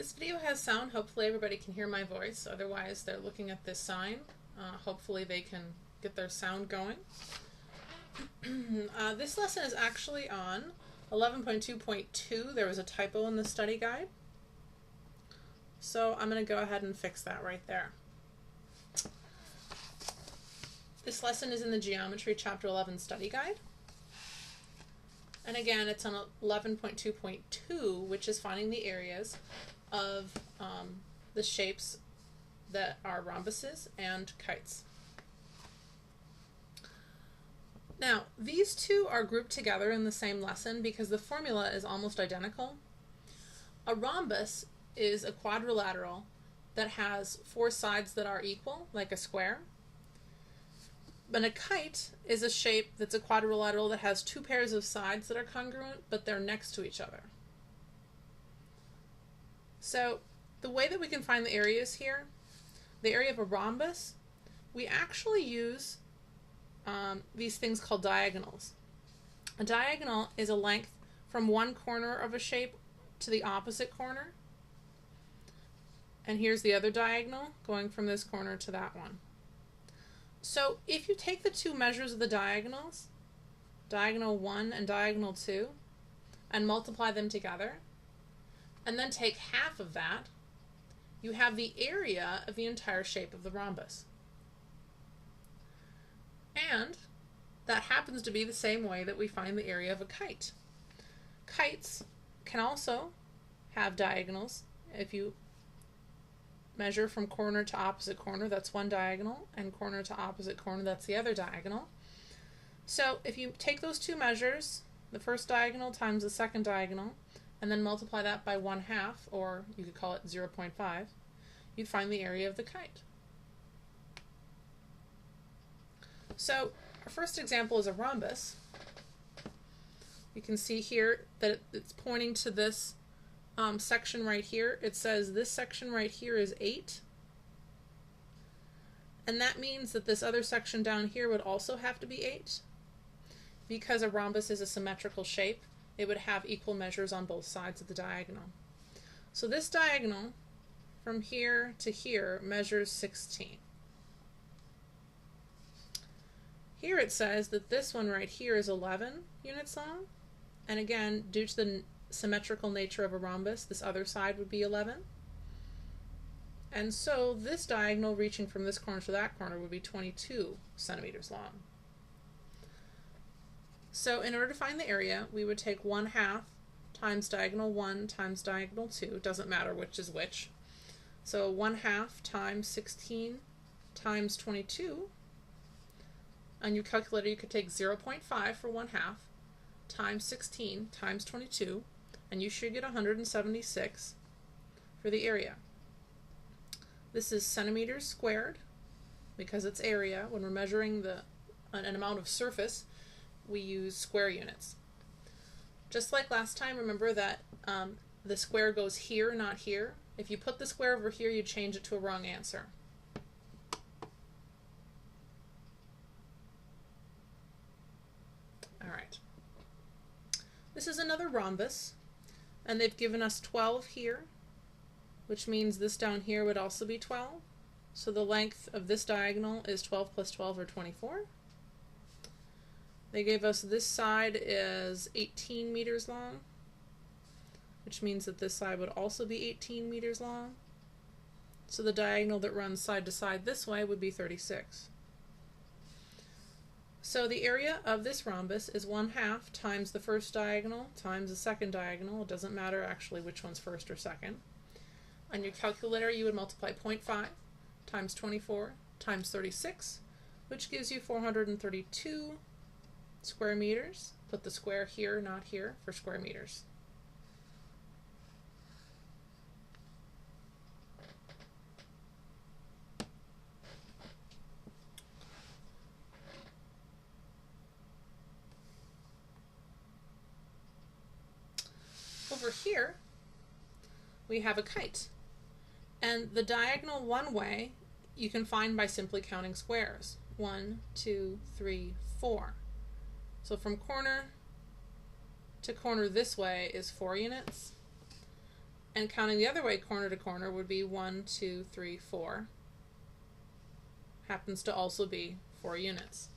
This video has sound. Hopefully everybody can hear my voice. Otherwise they're looking at this sign. Hopefully they can get their sound going. This lesson is actually on 11.2.2. There was a typo in the study guide. So I'm going to go ahead and fix that right there. This lesson is in the Geometry Chapter 11 study guide. And again, it's on 11.2.2, which is finding the areas of the shapes that are rhombuses and kites. Now, these two are grouped together in the same lesson because the formula is almost identical. A rhombus is a quadrilateral that has four sides that are equal, like a square. But a kite is a shape that's a quadrilateral that has two pairs of sides that are congruent, but they're next to each other. So the way that we can find the areas here, the area of a rhombus, we actually use these things called diagonals. A diagonal is a length from one corner of a shape to the opposite corner. And here's the other diagonal going from this corner to that one. So if you take the two measures of the diagonals, diagonal 1 and diagonal 2, and multiply them together, and then take half of that, you have the area of the entire shape of the rhombus. And that happens to be the same way that we find the area of a kite. Kites can also have diagonals. If you measure from corner to opposite corner, that's one diagonal, and corner to opposite corner, that's the other diagonal. So if you take those two measures, the first diagonal times the second diagonal, and then multiply that by 1/2, or you could call it 0.5, you'd find the area of the kite. So our first example is a rhombus. You can see here that it's pointing to this section right here. It says this section right here is 8. And that means that this other section down here would also have to be 8. Because a rhombus is a symmetrical shape, it would have equal measures on both sides of the diagonal. So this diagonal from here to here measures 16. Here it says that this one right here is 11 units long. And again, due to the symmetrical nature of a rhombus, this other side would be 11. And so this diagonal reaching from this corner to that corner would be 22 centimeters long. So in order to find the area, we would take 1/2 times diagonal 1 times diagonal 2. It doesn't matter which is which. So 1/2 times 16 times 22. On your calculator, you could take 0.5 for 1/2 times 16 times 22, and you should get 176 for the area. This is centimeters squared because it's area. When we're measuring an amount of surface, we use square units. Just like last time, remember that the square goes here, not here. If you put the square over here, you change it to a wrong answer. Alright. This is another rhombus, and they've given us 12 here, which means this down here would also be 12. So the length of this diagonal is 12 plus 12, or 24. They gave us this side is 18 meters long, which means that this side would also be 18 meters long. So the diagonal that runs side to side this way would be 36. So the area of this rhombus is 1/2 times the first diagonal times the second diagonal. It doesn't matter actually which one's first or second. On your calculator, you would multiply 0.5 times 24 times 36, which gives you 432 square meters. Put the square here, not here, for square meters. Over here, we have a kite. And the diagonal one way you can find by simply counting squares. 1, 2, 3, 4. So from corner to corner this way is 4 units. And counting the other way, corner to corner, would be 1, 2, 3, 4. Happens to also be 4 units.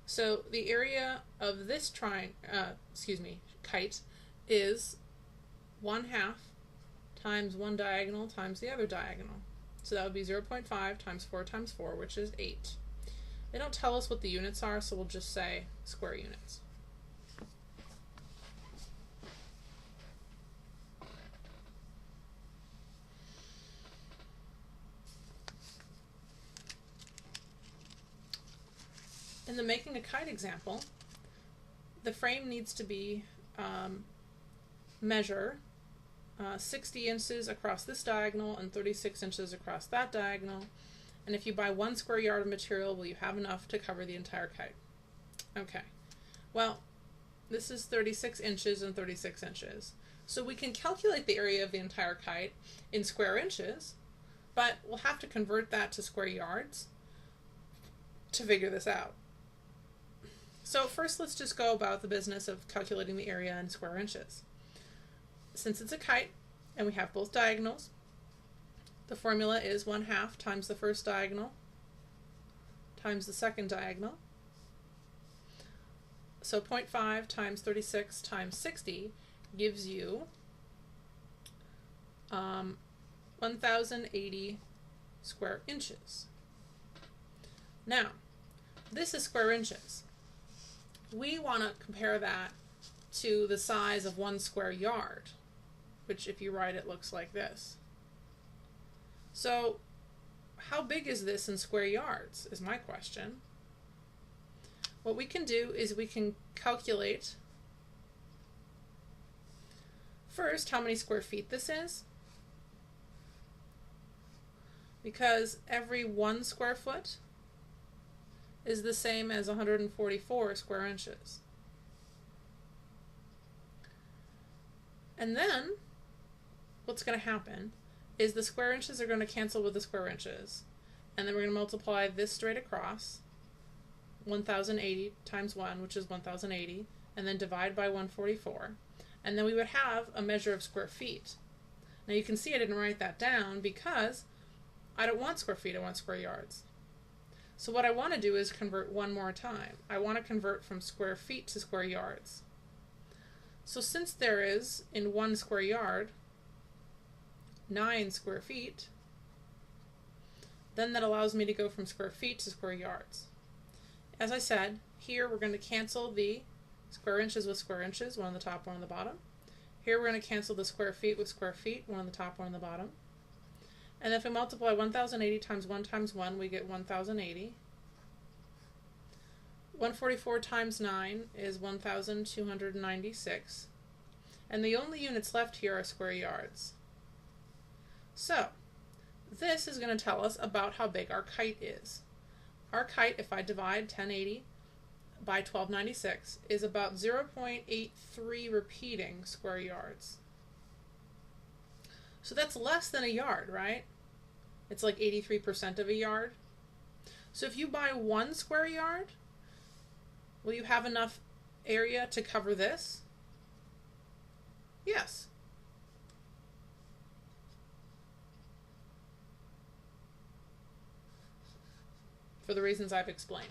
So the area of this kite is 1/2 times one diagonal times the other diagonal. So that would be 0.5 times 4 times 4, which is 8. They don't tell us what the units are, so we'll just say square units. In the making a kite example, the frame needs to be measure 60 inches across this diagonal and 36 inches across that diagonal. And if you buy 1 square yard of material, will you have enough to cover the entire kite? Okay, well, this is 36 inches and 36 inches. So we can calculate the area of the entire kite in square inches, but we'll have to convert that to square yards to figure this out. So first, let's just go about the business of calculating the area in square inches. Since it's a kite and we have both diagonals, the formula is 1/2 times the first diagonal times the second diagonal. So 0.5 times 36 times 60 gives you 1080 square inches. Now, this is square inches. We want to compare that to the size of 1 square yard, which if you write it looks like this. So how big is this in square yards is my question. What we can do is we can calculate first how many square feet this is, because every 1 square foot is the same as 144 square inches. And then what's going to happen is the square inches are going to cancel with the square inches, and then we're going to multiply this straight across, 1080 times 1, which is 1080, and then divide by 144, and then we would have a measure of square feet. Now you can see I didn't write that down because I don't want square feet, I want square yards. So what I want to do is convert one more time. I want to convert from square feet to square yards. So since there is, in 1 square yard, 9 square feet, then that allows me to go from square feet to square yards. As I said, here we're going to cancel the square inches with square inches, one on the top, one on the bottom. Here we're going to cancel the square feet with square feet, one on the top, one on the bottom. And if we multiply 1080 times 1, we get 1080. 144 times 9 is 1296. And the only units left here are square yards. So, this is going to tell us about how big our kite is. Our kite, if I divide 1080 by 1296, is about 0.83 repeating square yards. So that's less than a yard, right? It's like 83% of a yard. So if you buy 1 square yard, will you have enough area to cover this? Yes. For the reasons I've explained.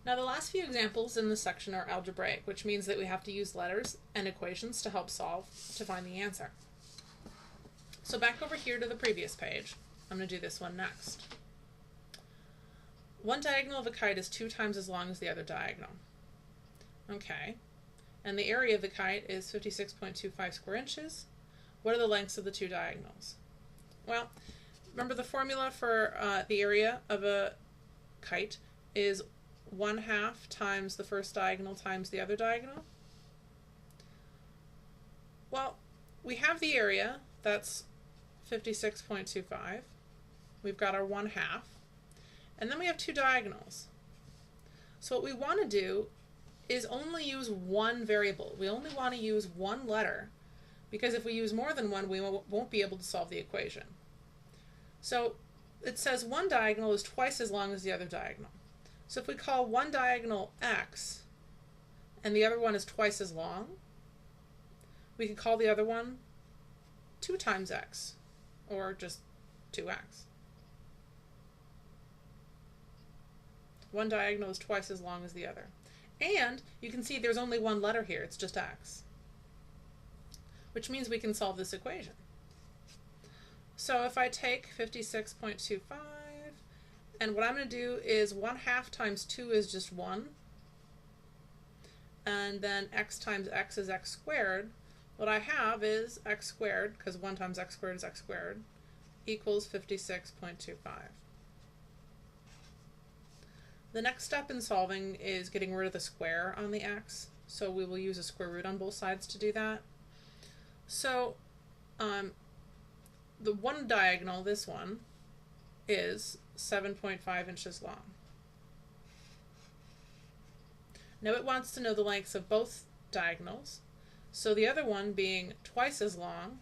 Now the last few examples in this section are algebraic, which means that we have to use letters and equations to help solve to find the answer. So back over here to the previous page, I'm going to do this one next. One diagonal of a kite is 2 times as long as the other diagonal. Okay, and the area of the kite is 56.25 square inches. What are the lengths of the 2 diagonals? Well, remember the formula for the area of a kite is 1/2 times the first diagonal times the other diagonal. Well, we have the area, that's 56.25. We've got our 1/2. And then we have 2 diagonals. So what we want to do is only use one variable. We only want to use one letter, because if we use more than one, we won't be able to solve the equation. So it says one diagonal is twice as long as the other diagonal. So if we call one diagonal x and the other one is twice as long, we can call the other one 2 times x, or just 2x. One diagonal is twice as long as the other. And you can see there's only one letter here, it's just x, which means we can solve this equation. So if I take 56.25, and what I'm going to do is 1/2 times 2 is just 1, and then x times x is x squared. What I have is x squared, because 1 times x squared is x squared, equals 56.25. The next step in solving is getting rid of the square on the x, so we will use a square root on both sides to do that. So the one diagonal, this one, is 7.5 inches long. Now it wants to know the lengths of both diagonals, so the other one, being twice as long,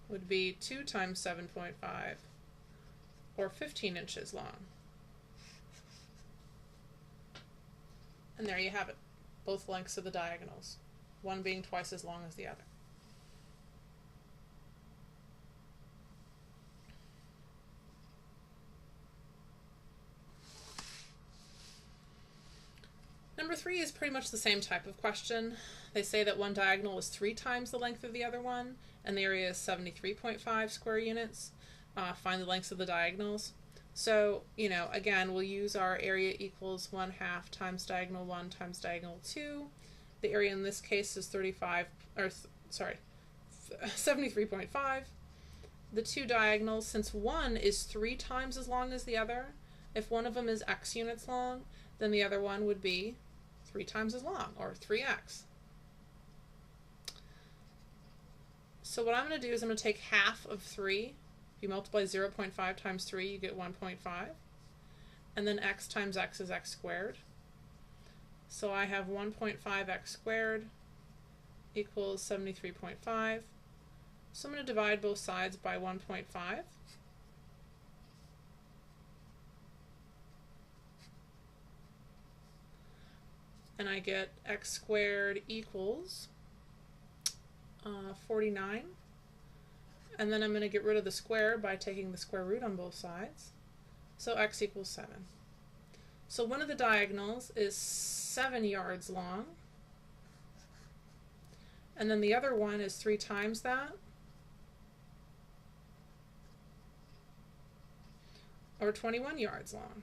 would be 2 times 7.5, or 15 inches long. And there you have it, both lengths of the diagonals, one being twice as long as the other. Number 3 is pretty much the same type of question. They say that one diagonal is 3 times the length of the other one, and the area is 73.5 square units. Find the lengths of the diagonals. So, again, we'll use our area equals 1/2 times diagonal 1 times diagonal 2. The area in this case is 73.5. The two diagonals, since one is 3 times as long as the other, if one of them is x units long, then the other one would be 3 times as long, or 3x. So what I'm going to do is I'm going to take half of 3. If you multiply 0.5 times 3, you get 1.5. And then x times x is x squared. So I have 1.5x squared equals 73.5. So I'm going to divide both sides by 1.5. And I get x squared equals 49. And then I'm going to get rid of the square by taking the square root on both sides. So x equals 7. So one of the diagonals is 7 yards long. And then the other one is 3 times that, or 21 yards long.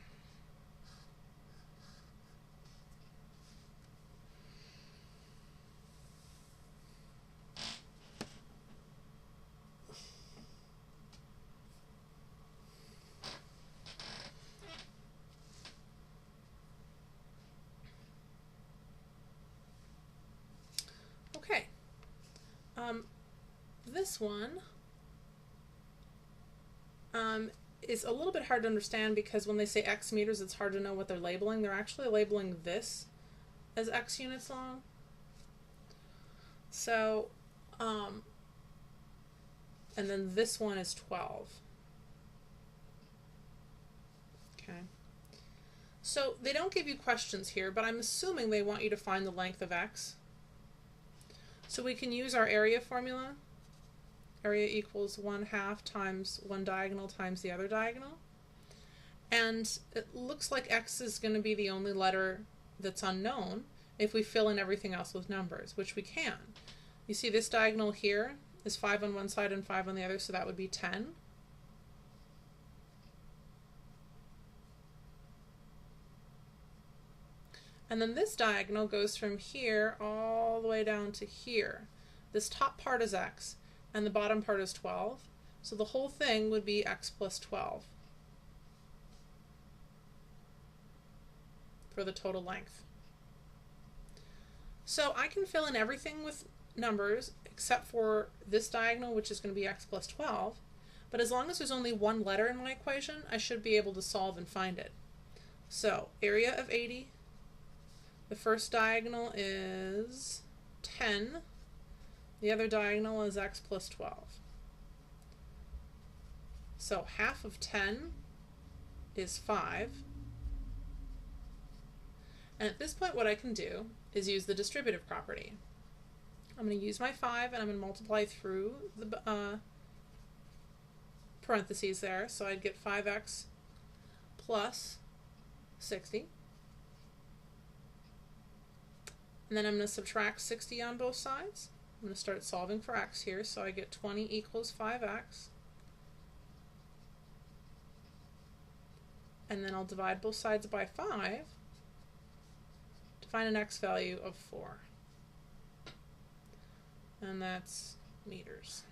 Okay, this one is a little bit hard to understand because when they say x meters, it's hard to know what they're labeling. They're actually labeling this as x units long. So, and then this one is 12. Okay. So they don't give you questions here, but I'm assuming they want you to find the length of x. So we can use our area formula. Area equals 1/2 times one diagonal times the other diagonal. And it looks like x is going to be the only letter that's unknown if we fill in everything else with numbers, which we can. You see this diagonal here is 5 on one side and 5 on the other, so that would be 10. And then this diagonal goes from here all the way down to here. This top part is x, and the bottom part is 12. So the whole thing would be x plus 12 for the total length. So I can fill in everything with numbers except for this diagonal, which is going to be x plus 12. But as long as there's only one letter in my equation, I should be able to solve and find it. So area of 80. The first diagonal is 10. The other diagonal is x plus 12. So half of 10 is 5. And at this point what I can do is use the distributive property. I'm going to use my 5 and I'm going to multiply through the parentheses there, so I'd get 5x plus 60. And then I'm going to subtract 60 on both sides. I'm going to start solving for x here, so I get 20 equals 5x. And then I'll divide both sides by 5 to find an x value of 4. And that's meters.